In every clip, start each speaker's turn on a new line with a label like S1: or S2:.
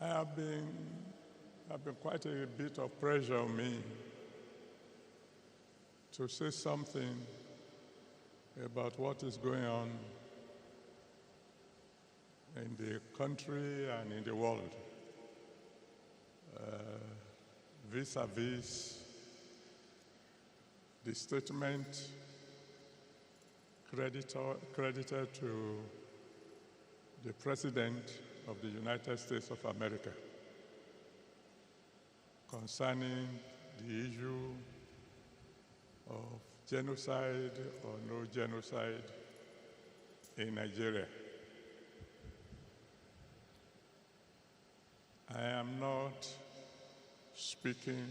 S1: have been quite a bit of pressure on me to say something about what is going on in the country and in the world vis-a-vis the statement credited to the President of the United States of America concerning the issue of genocide or no genocide in Nigeria. I am not speaking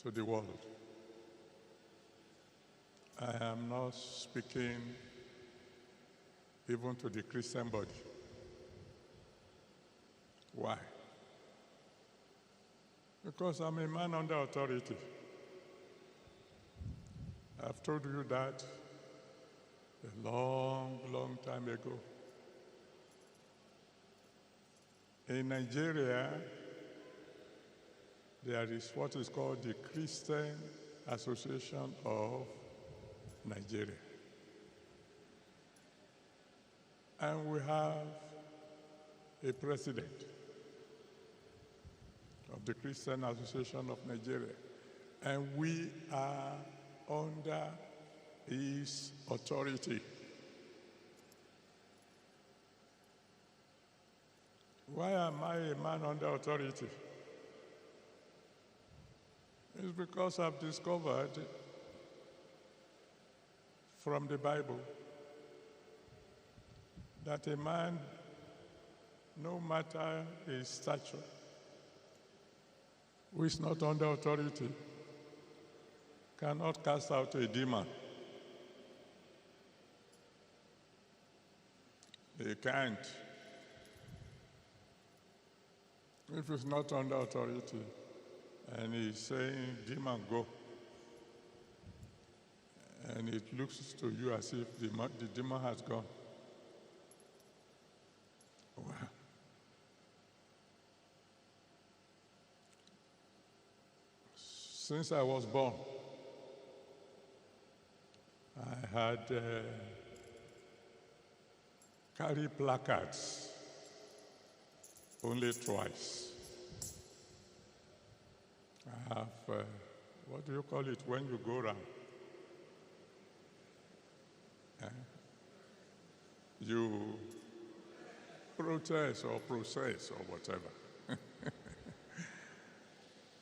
S1: to the world. I am not speaking even to the Christian body. Why? Because I'm a man under authority. I've told you that a long, long time ago. In Nigeria, there is what is called the Christian Association of Nigeria. And we have a president of the Christian Association of Nigeria. And we are under his authority. Why am I a man under authority? It's because I've discovered from the Bible that a man, no matter his stature, who is not under authority, cannot cast out a demon. He can't. If he's not under authority and he's saying, demon, go, and it looks to you as if the demon has gone, well, since I was born, I had carried placards only twice. I have, what do you call it when you go around? You protest or process or whatever.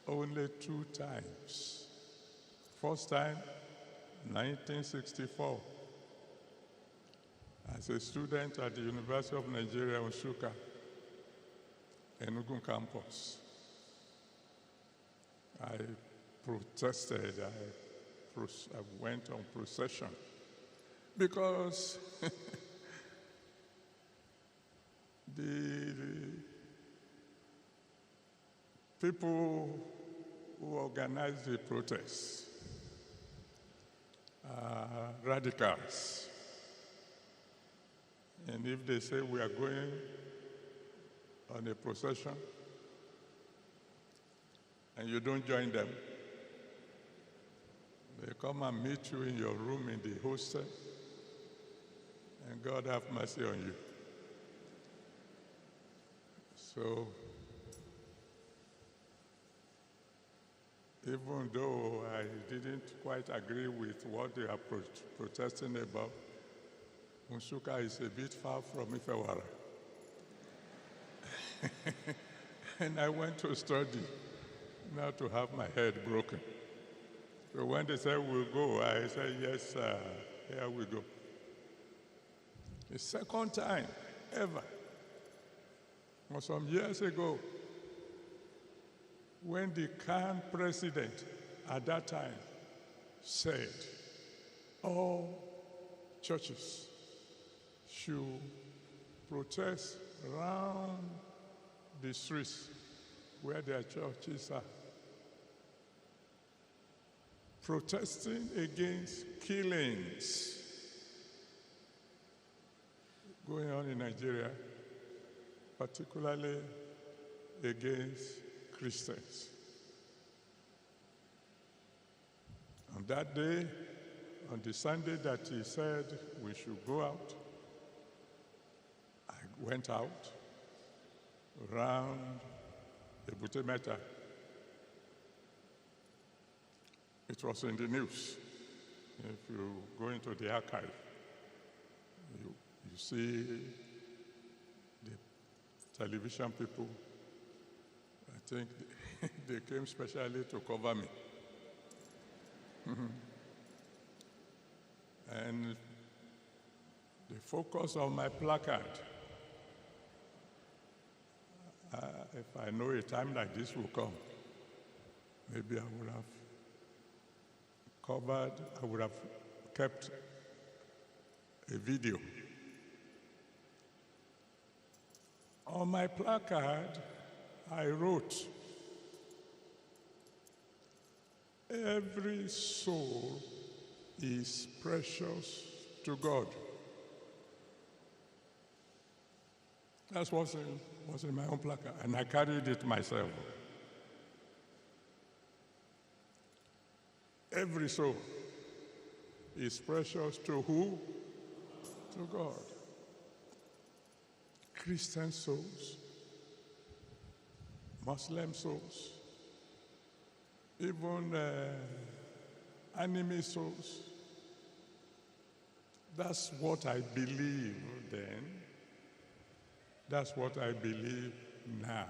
S1: Only 2 times. First time, 1964, as a student at the University of Nigeria, Nsukka, Enugu campus. I protested, I went on procession because the people who organized the protests are radicals. And if they say we are going on a procession and you don't join them, they come and meet you in your room in the hostel, and God have mercy on you. So, even though I didn't quite agree with what they are protesting about, Nsukka is a bit far from Ifewara. And I went to study, not to have my head broken. So when they said we'll go, I said, yes, here we go. The second time ever was some years ago when the Khan president at that time said all churches should protest around the streets where their churches are, protesting against killings going on in Nigeria particularly against Christians. On that day, on the Sunday that he said we should go out, I went out around Ebute Metta. It was in the news. If you go into the archive, you see the television people. I think they came specially to cover me. And the focus of my placard, if I know a time like this will come, maybe I would have I would have kept a video. On my placard, I wrote, "Every soul is precious to God." That's what's in my own placard, and I carried it myself. Every soul is precious to who? To God. Christian souls, Muslim souls, even enemy souls. That's what I believe then. That's what I believe now.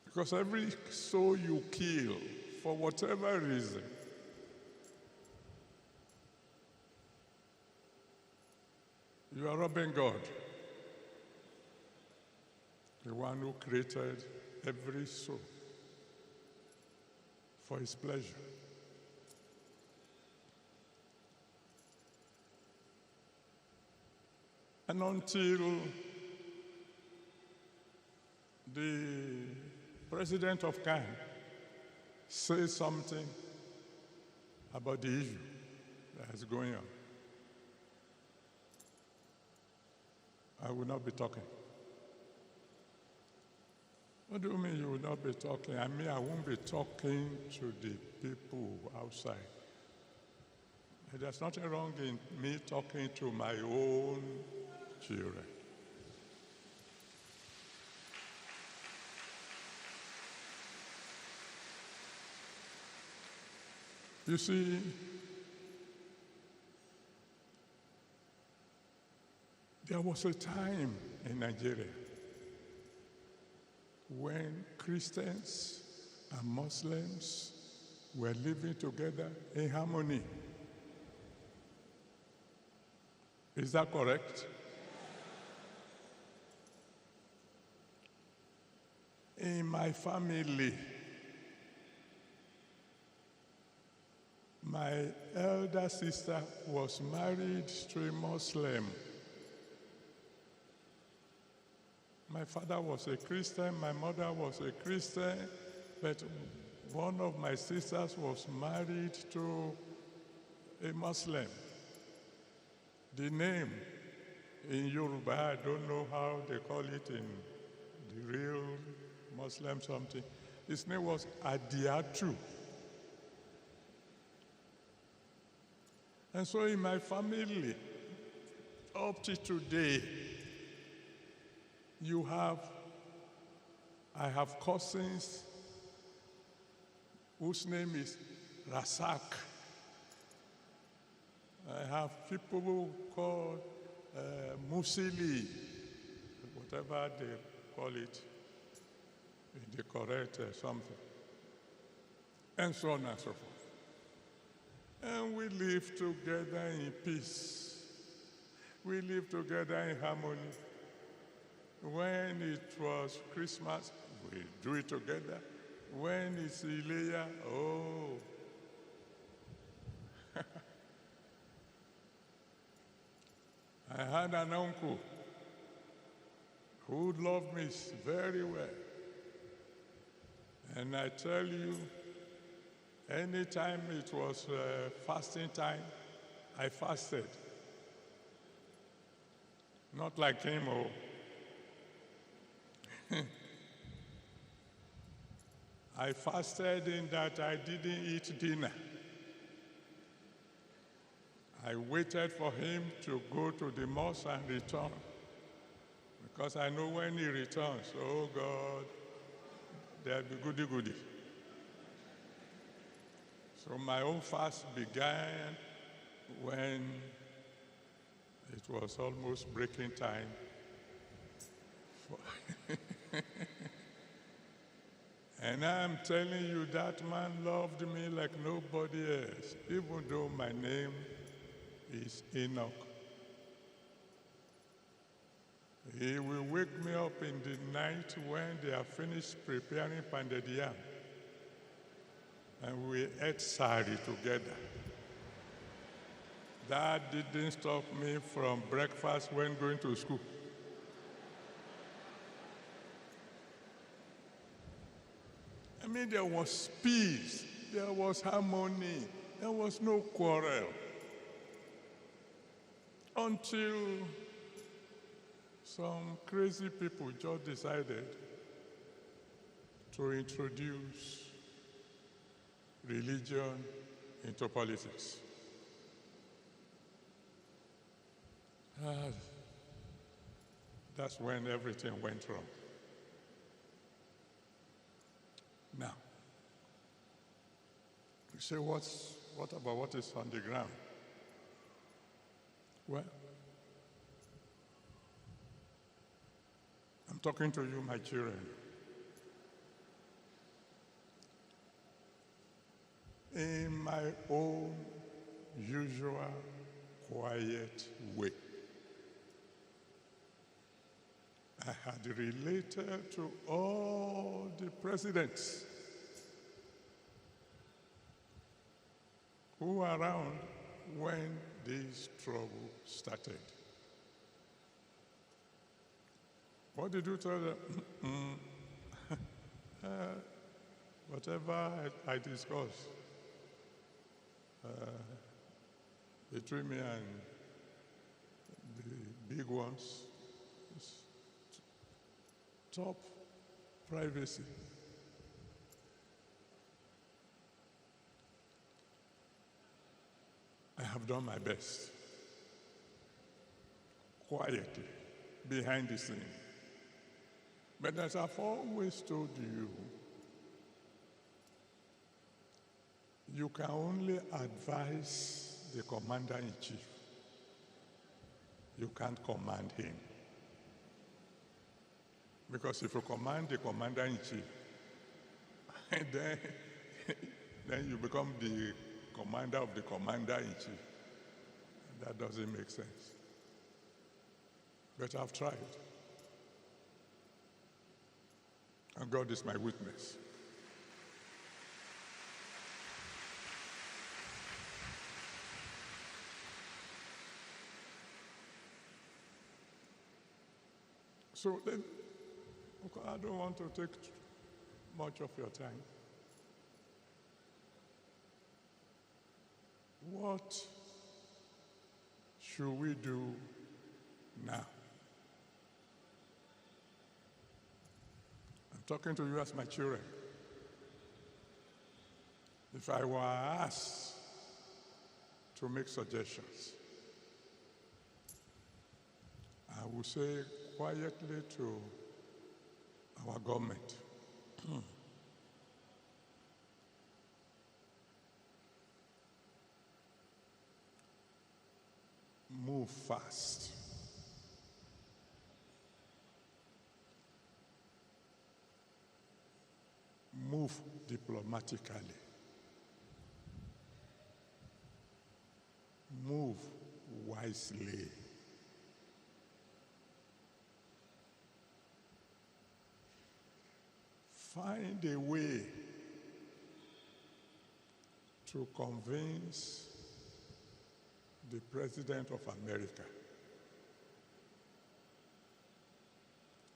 S1: Because every soul you kill, for whatever reason, you are robbing God, the one who created every soul for his pleasure. And until the president of Ghana says something about the issue that is going on, I will not be talking. What do you mean you will not be talking? I mean, I won't be talking to the people outside. There's nothing wrong in me talking to my own children. You see, there was a time in Nigeria when Christians and Muslims were living together in harmony. Is that correct? In my family, my elder sister was married to a Muslim. My father was a Christian, my mother was a Christian, but one of my sisters was married to a Muslim. The name in Yoruba, I don't know how they call it in the real Muslim something. His name was Adiatu. And so in my family, up to today, I have cousins whose name is Rasak. I have people who call Musili, whatever they call it, the correct something, and so on and so forth. And we live together in peace. We live together in harmony. When it was Christmas, we do it together. When it's Ileya, oh. I had an uncle who loved me very well. And I tell you, anytime it was fasting time, I fasted. Not like him, oh. I fasted in that I didn't eat dinner. I waited for him to go to the mosque and return. Because I know when he returns, oh God, there'll be goody-goody. So my own fast began when it was almost breaking time. And I'm telling you, that man loved me like nobody else, even though my name is Enoch. He will wake me up in the night when they are finished preparing pounded yam, and we ate sari together. That didn't stop me from breakfast when going to school. I mean, there was peace, there was harmony, there was no quarrel. Until some crazy people just decided to introduce religion into politics. That's when everything went wrong. Now, you say, what about what is on the ground? Well, I'm talking to you, my children. In my own usual quiet way, I had related to all the presidents who were around when this trouble started. What did you tell them? Whatever I discussed between me and the big ones, top privacy. I have done my best, quietly, behind the scene. But as I've always told you, you can only advise the commander-in-chief. You can't command him. Because if you command the commander-in-chief, then you become the commander of the commander-in-chief. That doesn't make sense. But I've tried. And God is my witness. So then, I don't want to take much of your time. What should we do now? I'm talking to you as my children. If I were asked to make suggestions, I would say quietly to our government, move fast. Move diplomatically. Move wisely. Find a way to convince the President of America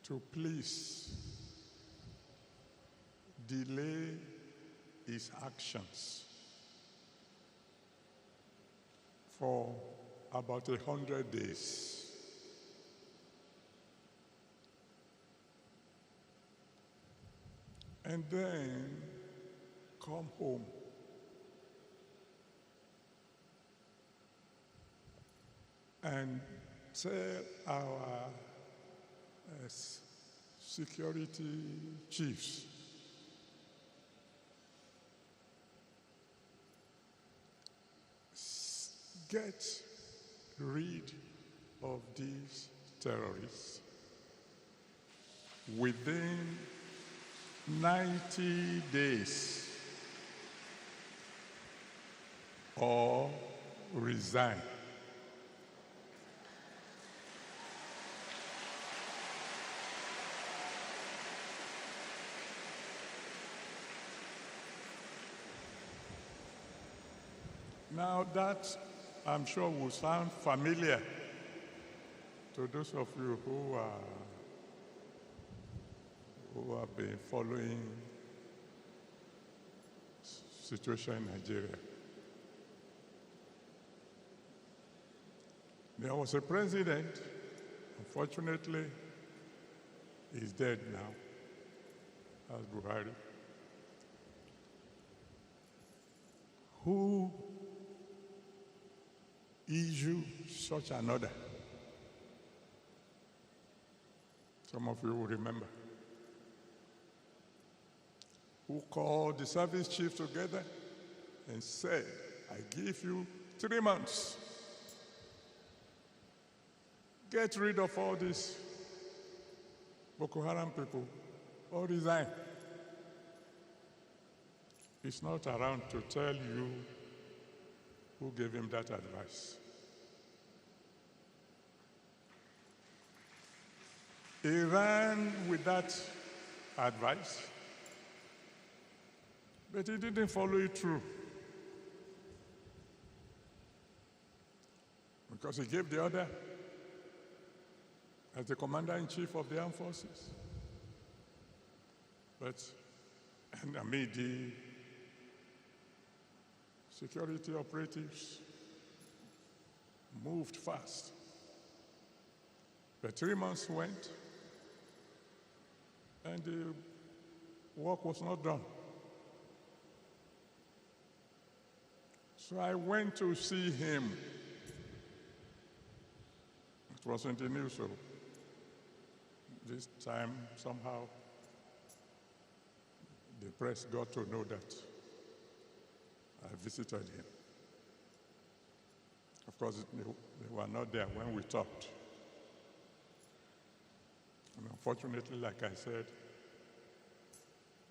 S1: to please delay his actions for about 100 days. and then come home and tell our security chiefs get rid of these terrorists within 90 days or resign. Now that, I'm sure, will sound familiar to those of you who have been following situation in Nigeria. There was a president, unfortunately, he's dead now, as Buhari, who issued such an order. Some of you will remember. Who called the service chief together and said, I give you 3 months. Get rid of all these Boko Haram people or resign. He's not around to tell you who gave him that advice. He ran with that advice, but he didn't follow it through. Because he gave the order as the commander-in-chief of the armed forces. But, the security operatives moved fast. But 3 months went, and the work was not done. So I went to see him. It was in the news, so this time somehow the press got to know that I visited him. Of course, they were not there when we talked. And unfortunately, like I said,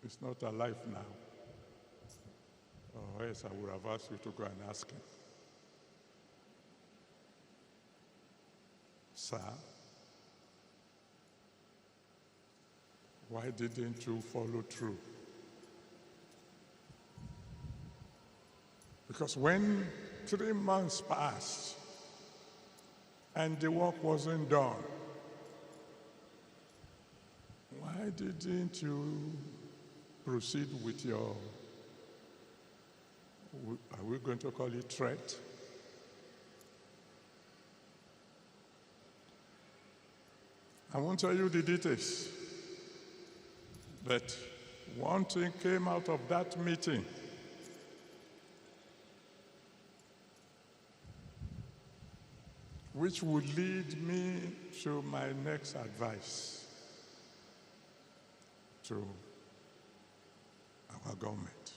S1: he's not alive now. Or else I would have asked you to go and ask him. Sir, why didn't you follow through? Because when 3 months passed and the work wasn't done, why didn't you proceed with your, are we going to call it threat? I won't tell you the details, but one thing came out of that meeting. Which would lead me to my next advice to our government.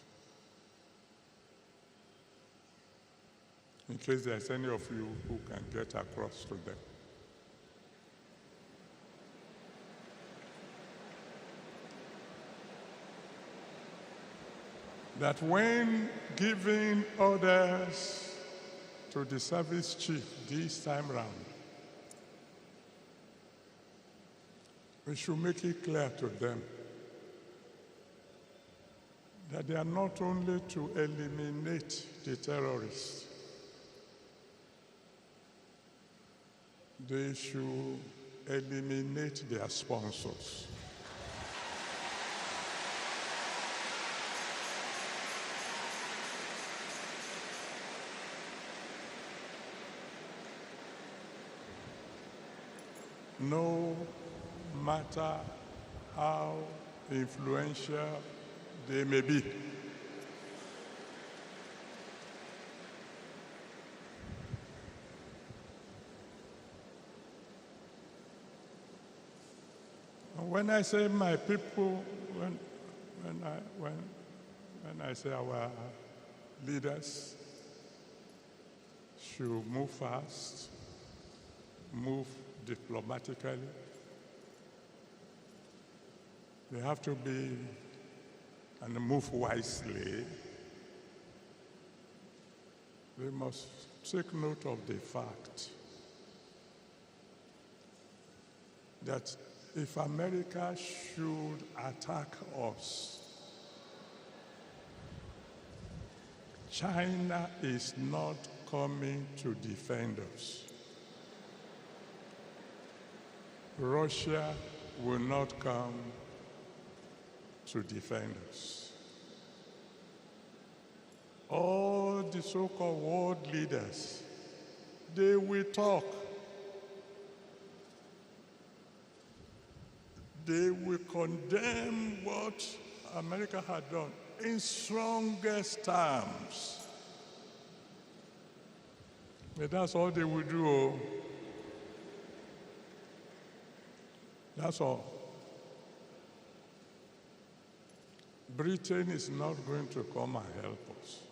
S1: In case there's any of you who can get across to them. That when giving orders to the service chief this time round, we should make it clear to them that they are not only to eliminate the terrorists, they should eliminate their sponsors. No matter how influential they may be. When I say my people, when I say our leaders should move fast, move diplomatically, they have to be and move wisely. They must take note of the fact that if America should attack us, China is not coming to defend us. Russia will not come to defend us. All the so-called world leaders, they will talk. They will condemn what America had done in strongest terms. But that's all they will do. That's all. Britain is not going to come and help us.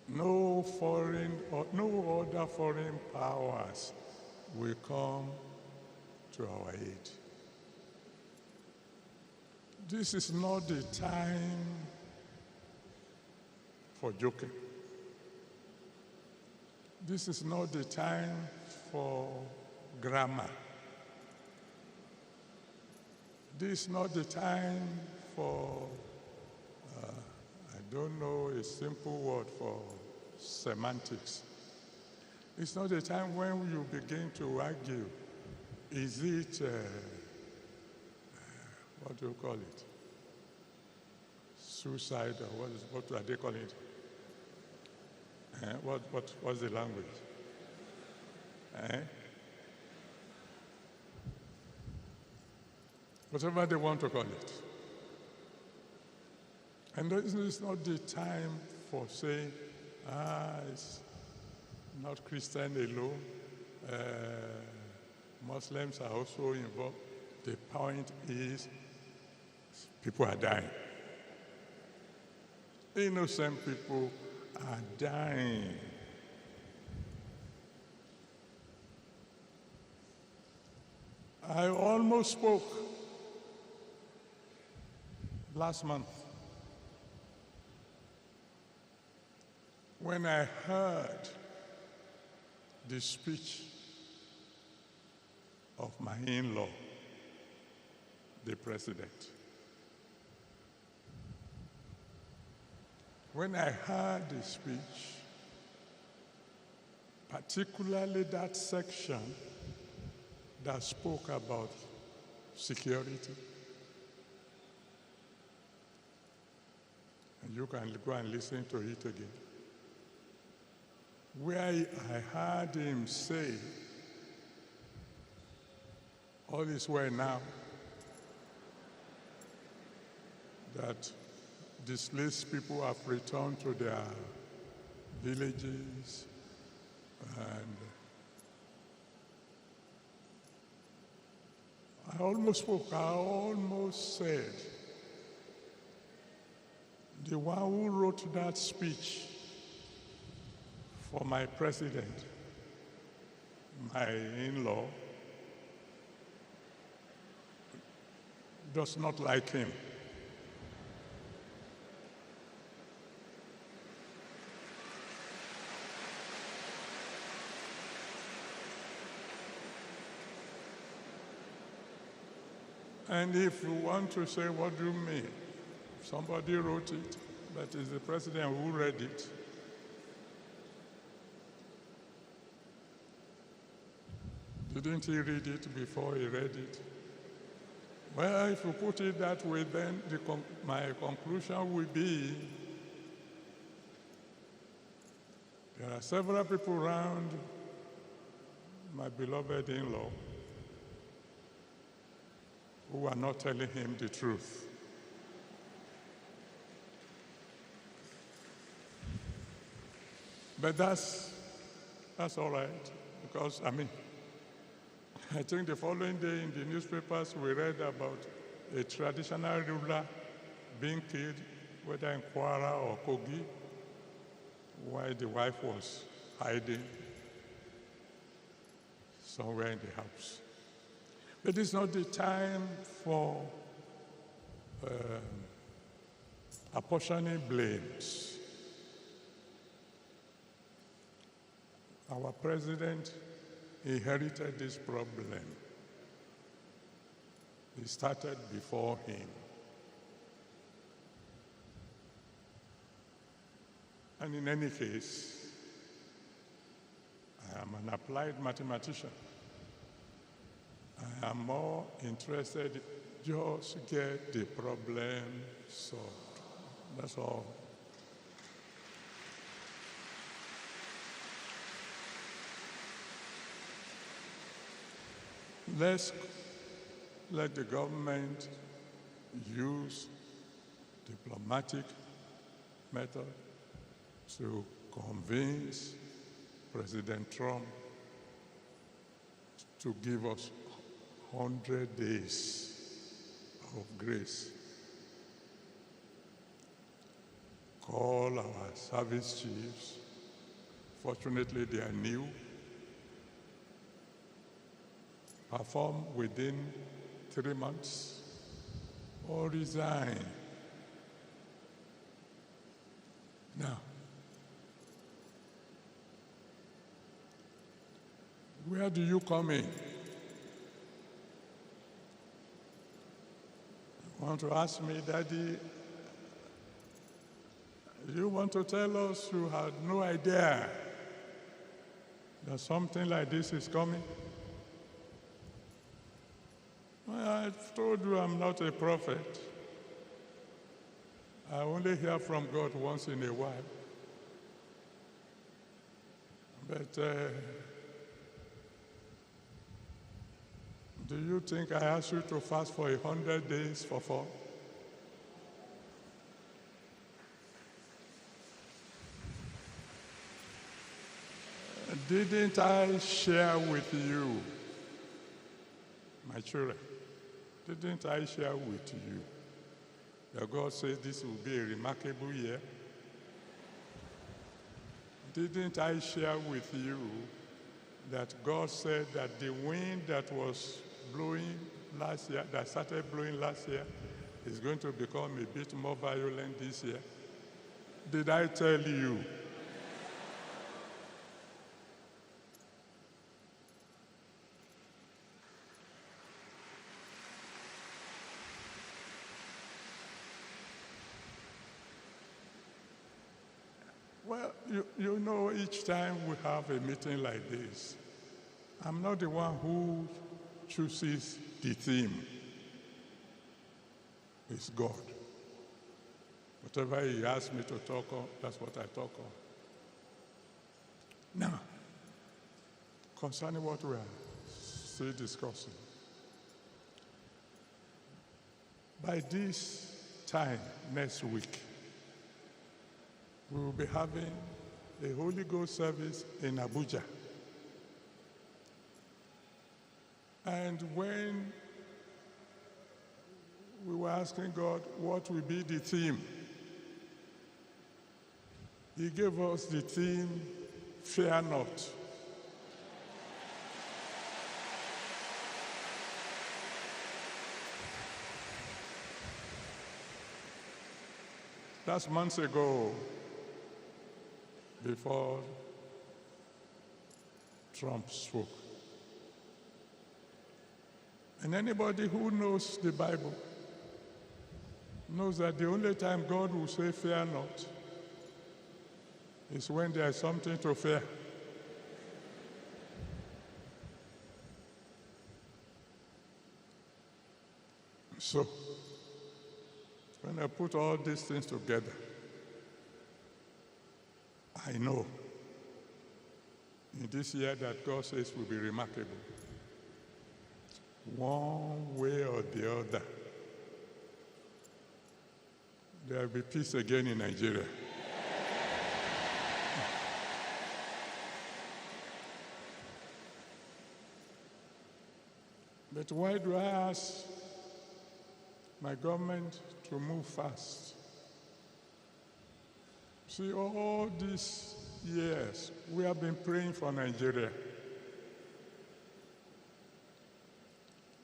S1: No foreign or no other foreign powers will come to our aid. This is not the time for joking. This is not the time for grammar. This is not the time for, I don't know a simple word for semantics. It's not the time when you begin to argue. Is it, what do you call it? Suicide, or what are they calling it? What's the language? Whatever they want to call it. And this is not the time for saying, it's not Christian alone. Muslims are also involved. The point is, people are dying. Innocent people are dying. I almost spoke last month when I heard the speech of my in-law, the president. When I heard the speech, particularly that section that spoke about security, and you can go and listen to it again, where I heard him say, all is well now, that displaced people have returned to their villages, and I almost spoke, I almost said, the one who wrote that speech for my president, my in-law, does not like him. And if you want to say, what do you mean? Somebody wrote it, but it's the president who read it. Didn't he read it before he read it? Well, if you put it that way, then my conclusion will be there are several people around my beloved in-law who are not telling him the truth. But that's all right, because, I think the following day in the newspapers we read about a traditional ruler being killed, whether in Kwara or Kogi, while the wife was hiding somewhere in the house. But it's not the time for apportioning blames. Our president inherited this problem. It started before him. And in any case, I am an applied mathematician. I am more interested just get the problem solved. That's all. Let's let the government use diplomatic method to convince President Trump to give us 100 days of grace. Call our service chiefs. Fortunately, they are new. Perform within 3 months or resign. Now, where do you come in? You want to ask me, Daddy, you want to tell us you had no idea that something like this is coming? Well, I've told you I'm not a prophet. I only hear from God once in a while. But do you think I asked you to fast for 100 days for fun? Didn't I share with you, my children? Didn't I share with you that God says this will be a remarkable year? Didn't I share with you that God said that the wind that was blowing last year, that started blowing last year, is going to become a bit more violent this year? Did I tell you? Well, you know, each time we have a meeting like this, I'm not the one who chooses the theme. It's God. Whatever He asks me to talk on, that's what I talk on. Now, concerning what we are still discussing, by this time next week, we will be having a Holy Ghost service in Abuja. And when we were asking God what will be the theme, He gave us the theme, Fear Not. That's months ago, before Trump spoke. And anybody who knows the Bible knows that the only time God will say fear not is when there is something to fear. So, when I put all these things together, I know in this year that God says will be remarkable. one way or the other, there will be peace again in Nigeria. But why do I ask my government to move fast? See, all these years, we have been praying for Nigeria.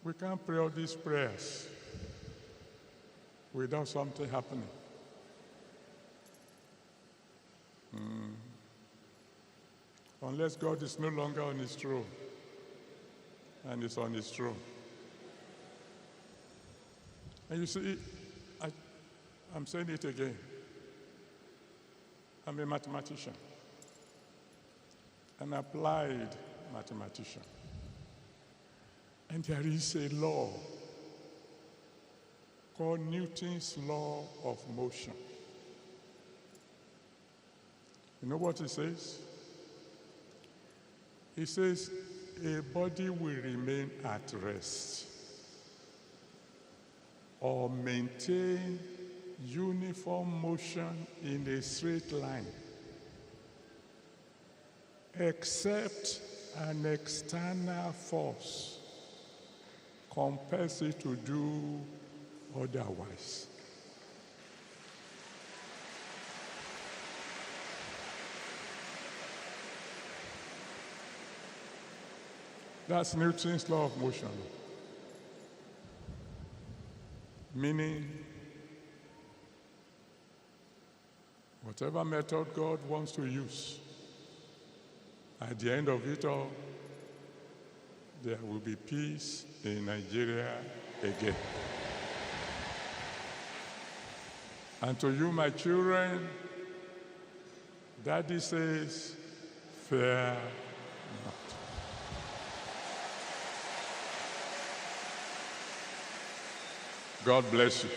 S1: We can't pray all these prayers without something happening. Unless God is no longer on his throne and is on his throne. And you see, I'm saying it again. I'm a mathematician, an applied mathematician. And there is a law called Newton's law of motion. You know what it says? It says a body will remain at rest or maintain uniform motion in a straight line, except an external force compels it to do otherwise. That's Newton's law of motion. Meaning, whatever method God wants to use, at the end of it all, there will be peace in Nigeria again. And to you, my children, Daddy says, fear not. God bless you.